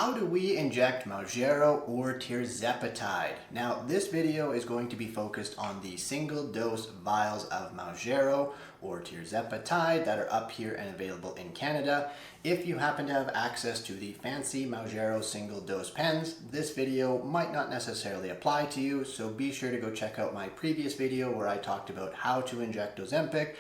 How do we inject Mounjaro or tirzepatide? Now, this video is going to be focused on the single dose vials of Mounjaro or tirzepatide that are up here and available in Canada. If you happen to have access to the fancy Mounjaro single dose pens, this video might not necessarily apply to you, so be sure to go check out my previous video where I talked about how to inject Ozempic.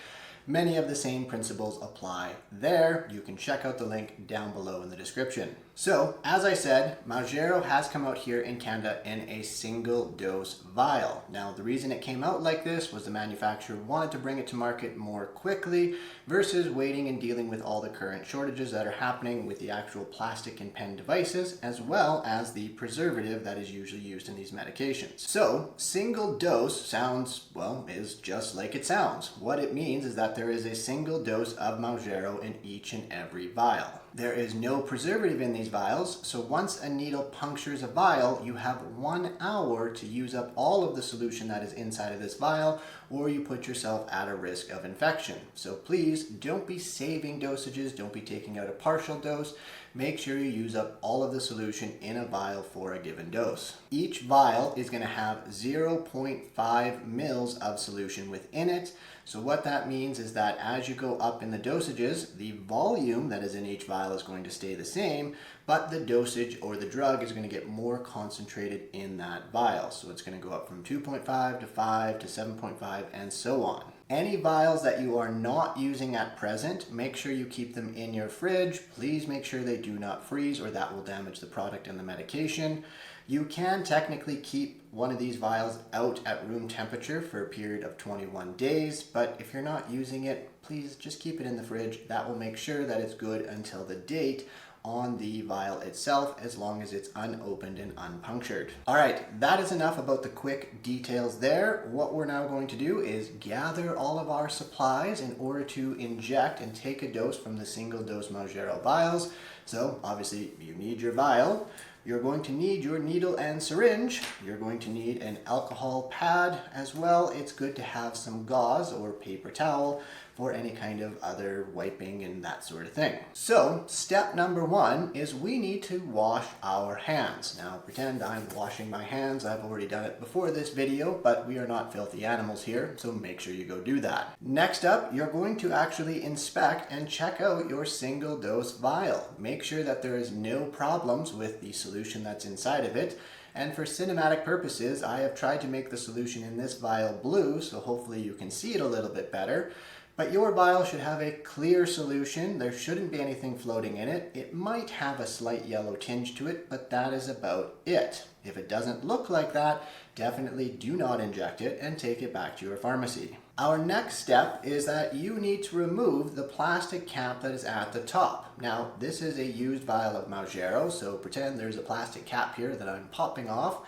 Many of the same principles apply there. You can check out the link down below in the description. So, as I said, Mounjaro has come out here in Canada in a single dose vial. Now, the reason it came out like this was the manufacturer wanted to bring it to market more quickly versus waiting and dealing with all the current shortages that are happening with the actual plastic and pen devices, as well as the preservative that is usually used in these medications. So, single dose sounds, well, is just like it sounds. What it means is that there is a single dose of Mounjaro in each and every vial. There is no preservative in these vials, so once a needle punctures a vial, you have 1 hour to use up all of the solution that is inside of this vial, or you put yourself at a risk of infection. So please don't be saving dosages, don't be taking out a partial dose. Make sure you use up all of the solution in a vial for a given dose. Each vial is going to have 0.5 mils of solution within it. So what that means is that as you go up in the dosages, the volume that is in each vial is going to stay the same, but the dosage or the drug is going to get more concentrated in that vial. So it's going to go up from 2.5 to 5 to 7.5 and so on. Any vials that you are not using at present, make sure you keep them in your fridge. Please make sure they do not freeze or that will damage the product and the medication. You can technically keep one of these vials out at room temperature for a period of 21 days, but if you're not using it, please just keep it in the fridge. That will make sure that it's good until the date on the vial itself, as long as it's unopened and unpunctured. All right, that is enough about the quick details there. What we're now going to do is gather all of our supplies in order to inject and take a dose from the single dose Mounjaro vials. So obviously you need your vial. You're going to need your needle and syringe. You're going to need an alcohol pad as well. It's good to have some gauze or paper towel for any kind of other wiping and that sort of thing. So step number 1 is we need to wash our hands. Now pretend I'm washing my hands. I've already done it before this video, but we are not filthy animals here, so make sure you go do that. Next up, you're going to actually inspect and check out your single dose vial. Make sure that there is no problems with the solution that's inside of it. And for cinematic purposes, I have tried to make the solution in this vial blue, so hopefully you can see it a little bit better. But your vial should have a clear solution. There shouldn't be anything floating in it. It might have a slight yellow tinge to it, but that is about it. If it doesn't look like that, definitely do not inject it and take it back to your pharmacy. Our next step is that you need to remove the plastic cap that is at the top. Now, this is a used vial of Mounjaro, so pretend there's a plastic cap here that I'm popping off.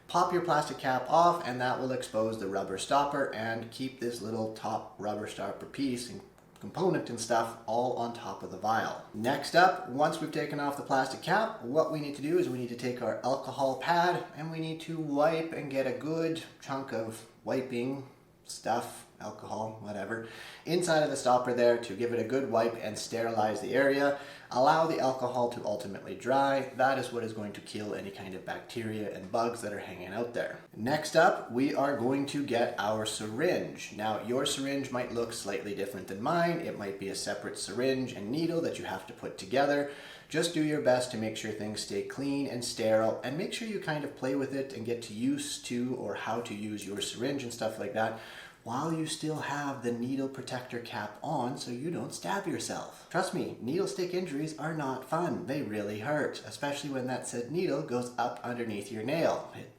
Pop your plastic cap off and that will expose the rubber stopper and keep this little top rubber stopper piece and component and stuff all on top of the vial. Next up, once we've taken off the plastic cap, what we need to do is we need to take our alcohol pad and we need to wipe and get a good chunk of wiping stuff, alcohol, whatever, inside of the stopper there to give it a good wipe and sterilize the area. Allow the alcohol to ultimately dry. That is what is going to kill any kind of bacteria and bugs that are hanging out there. Next up, we are going to get our syringe. Now, your syringe might look slightly different than mine. It might be a separate syringe and needle that you have to put together. Just do your best to make sure things stay clean and sterile, and make sure you kind of play with it and get to used to or how to use your syringe and stuff like that, while you still have the needle protector cap on so you don't stab yourself. Trust me, needle stick injuries are not fun. They really hurt, especially when that said needle goes up underneath your nail. It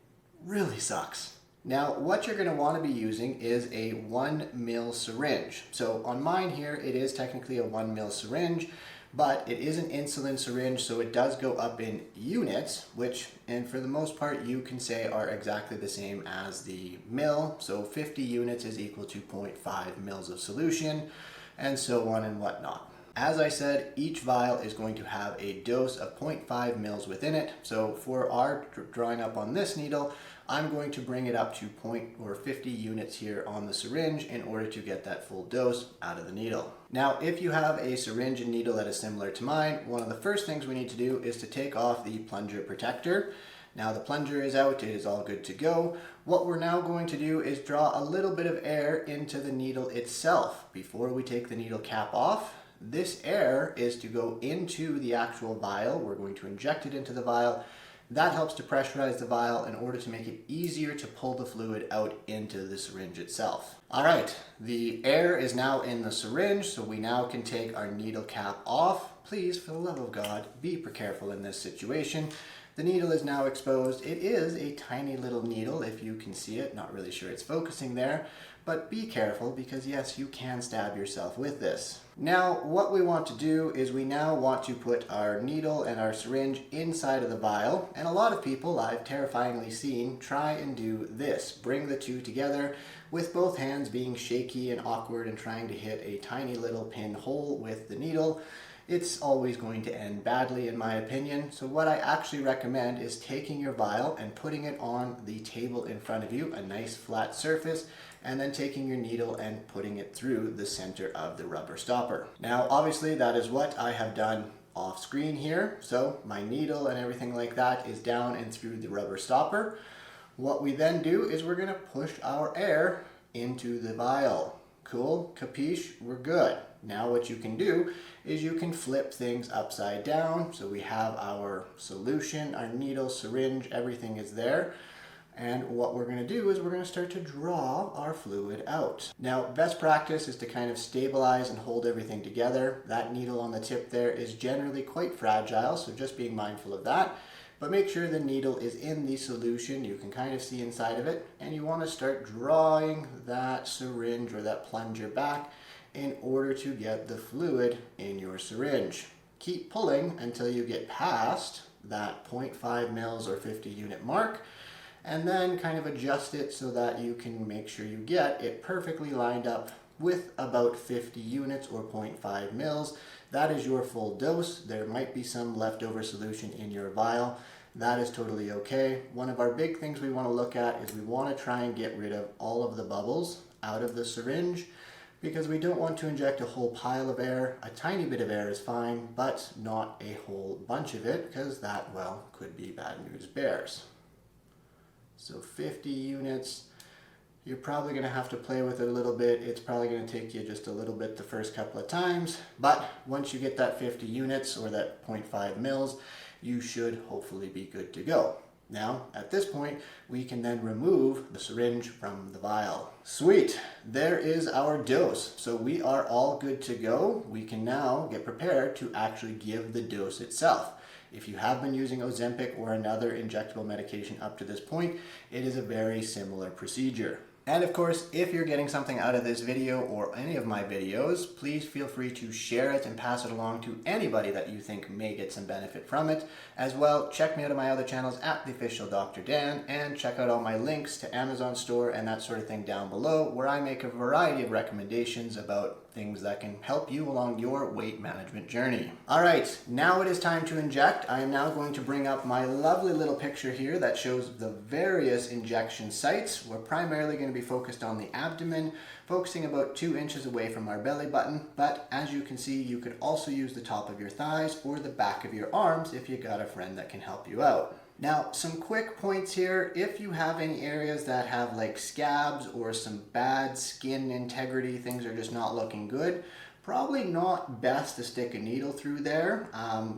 really sucks. Now, what you're going to want to be using is a 1 mil syringe. So on mine here, it is technically a 1 mil syringe, but it is an insulin syringe, so it does go up in units, which, and for the most part, you can say are exactly the same as the mil. So 50 units is equal to 0.5 mils of solution, and so on and whatnot. As I said, each vial is going to have a dose of 0.5 mils within it. So for our drawing up on this needle, I'm going to bring it up to 50 units here on the syringe in order to get that full dose out of the needle. Now, if you have a syringe and needle that is similar to mine, one of the first things we need to do is to take off the plunger protector. Now the plunger is out, it is all good to go. What we're now going to do is draw a little bit of air into the needle itself before we take the needle cap off. This air is to go into the actual vial. We're going to inject it into the vial. That helps to pressurize the vial in order to make it easier to pull the fluid out into the syringe itself. All right, the air is now in the syringe, so we now can take our needle cap off. Please, for the love of God, be careful in this situation. The needle is now exposed. It is a tiny little needle, if you can see it. Not really sure it's focusing there, but be careful because yes, you can stab yourself with this. Now, what we want to do is we now want to put our needle and our syringe inside of the vial, and a lot of people I've terrifyingly seen try and do this. Bring the two together with both hands being shaky and awkward and trying to hit a tiny little pinhole with the needle. It's always going to end badly in my opinion. So what I actually recommend is taking your vial and putting it on the table in front of you, a nice flat surface, and then taking your needle and putting it through the center of the rubber stopper. Now, obviously that is what I have done off screen here. So my needle and everything like that is down and through the rubber stopper. What we then do is we're gonna push our air into the vial. Cool, capiche, we're good. Now what you can do is you can flip things upside down. So we have our solution, our needle, syringe, everything is there. And what we're gonna do is we're gonna start to draw our fluid out. Now, best practice is to kind of stabilize and hold everything together. That needle on the tip there is generally quite fragile, so just being mindful of that. But make sure the needle is in the solution. You can kind of see inside of it, and you want to start drawing that syringe or that plunger back in order to get the fluid in your syringe. Keep pulling until you get past that 0.5 mils or 50 unit mark, and then kind of adjust it so that you can make sure you get it perfectly lined up with about 50 units or 0.5 mils. That is your full dose. There might be some leftover solution in your vial. That is totally okay. One of our big things we want to look at is we want to try and get rid of all of the bubbles out of the syringe because we don't want to inject a whole pile of air. A tiny bit of air is fine, but not a whole bunch of it because that, well, could be bad news bears. So 50 units. You're probably going to have to play with it a little bit. It's probably going to take you just a little bit the first couple of times, but once you get that 50 units or that 0.5 mils, you should hopefully be good to go. Now, at this point, we can then remove the syringe from the vial. Sweet, there is our dose. So we are all good to go. We can now get prepared to actually give the dose itself. If you have been using Ozempic or another injectable medication up to this point, it is a very similar procedure. And of course, if you're getting something out of this video or any of my videos, please feel free to share it and pass it along to anybody that you think may get some benefit from it. As well, check me out on my other channels at The Official Dr. Dan, and check out all my links to Amazon store and that sort of thing down below, where I make a variety of recommendations about things that can help you along your weight management journey. All right, now it is time to inject. I am now going to bring up my lovely little picture here that shows the various injection sites. We're primarily going to be focused on the abdomen, focusing about 2 inches away from our belly button, but as you can see, you could also use the top of your thighs or the back of your arms if you got a friend that can help you out. Now, some quick points here. If you have any areas that have like scabs or some bad skin integrity, things are just not looking good, probably not best to stick a needle through there.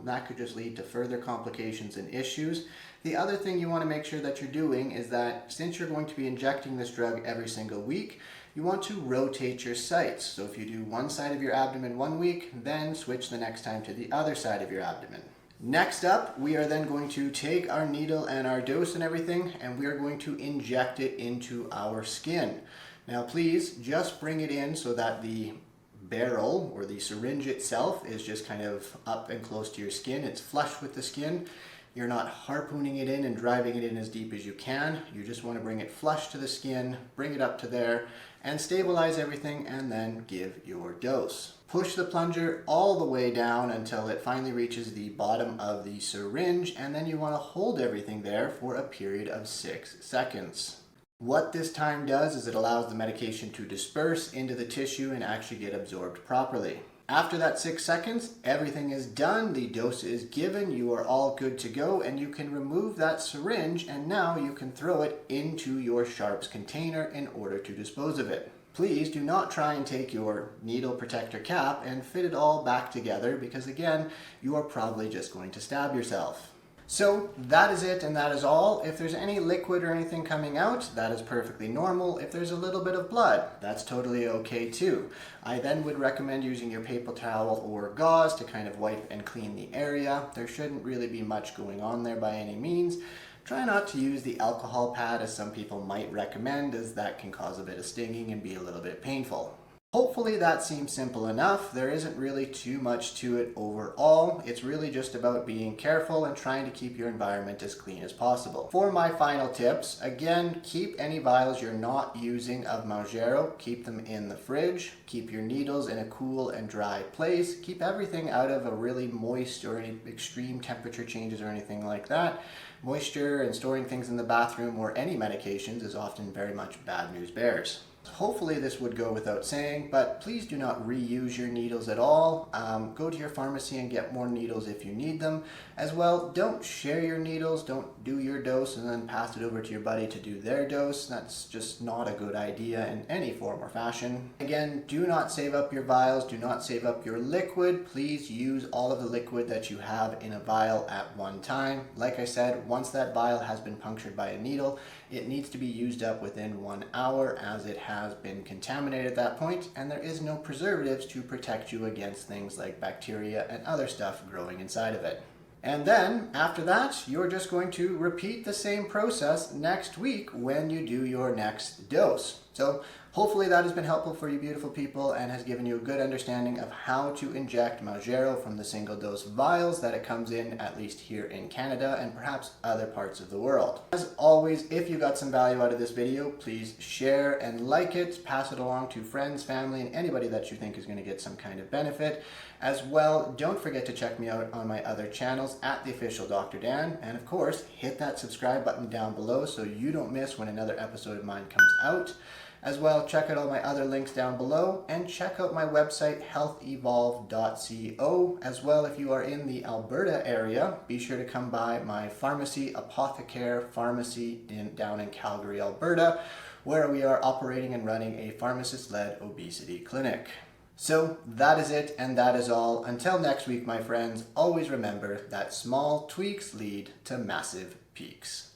That could just lead to further complications and issues. The other thing you want to make sure that you're doing is that since you're going to be injecting this drug every single week, you want to rotate your sites. So if you do one side of your abdomen 1 week, then switch the next time to the other side of your abdomen. Next up, we are then going to take our needle and our dose and everything, and we are going to inject it into our skin. Now please just bring it in so that the barrel or the syringe itself is just kind of up and close to your skin. It's flush with the skin. You're not harpooning it in and driving it in as deep as you can. You just want to bring it flush to the skin, bring it up to there, and stabilize everything, and then give your dose. Push the plunger all the way down until it finally reaches the bottom of the syringe, and then you want to hold everything there for a period of 6 seconds. What this time does is it allows the medication to disperse into the tissue and actually get absorbed properly. After that 6 seconds, everything is done, the dose is given, you are all good to go, and you can remove that syringe, and now you can throw it into your sharps container in order to dispose of it. Please do not try and take your needle protector cap and fit it all back together, because again, you are probably just going to stab yourself. So that is it, and that is all. If there's any liquid or anything coming out, that is perfectly normal. If there's a little bit of blood, that's totally okay too. I then would recommend using your paper towel or gauze to kind of wipe and clean the area. There shouldn't really be much going on there by any means. Try not to use the alcohol pad, as some people might recommend, as that can cause a bit of stinging and be a little bit painful. Hopefully that seems simple enough. There isn't really too much to it overall. It's really just about being careful and trying to keep your environment as clean as possible. For my final tips, again, keep any vials you're not using of Mounjaro, keep them in the fridge. Keep your needles in a cool and dry place. Keep everything out of a really moist or any extreme temperature changes or anything like that. Moisture and storing things in the bathroom or any medications is often very much bad news bears. Hopefully this would go without saying, but please do not reuse your needles at all. Go to your pharmacy and get more needles if you need them. As well, don't share your needles, don't do your dose and then pass it over to your buddy to do their dose. That's just not a good idea in any form or fashion. Again, do not save up your vials, do not save up your liquid. Please use all of the liquid that you have in a vial at one time. Like I said, once that vial has been punctured by a needle, it needs to be used up within 1 hour, as it has been contaminated at that point, and there is no preservatives to protect you against things like bacteria and other stuff growing inside of it. And then after that, you're just going to repeat the same process next week when you do your next dose. So hopefully that has been helpful for you beautiful people and has given you a good understanding of how to inject Mounjaro from the single dose vials that it comes in, at least here in Canada and perhaps other parts of the world. As always, if you got some value out of this video, please share and like it, pass it along to friends, family, and anybody that you think is going to get some kind of benefit. As well, don't forget to check me out on my other channels at The Official Dr. Dan, and of course, hit that subscribe button down below so you don't miss when another episode of mine comes out. As well, check out all my other links down below, and check out my website healthevolve.co. As well, if you are in the Alberta area, be sure to come by my pharmacy, Apothecare Pharmacy down in Calgary, Alberta, where we are operating and running a pharmacist-led obesity clinic. So that is it, and that is all. Until next week, my friends, always remember that small tweaks lead to massive peaks.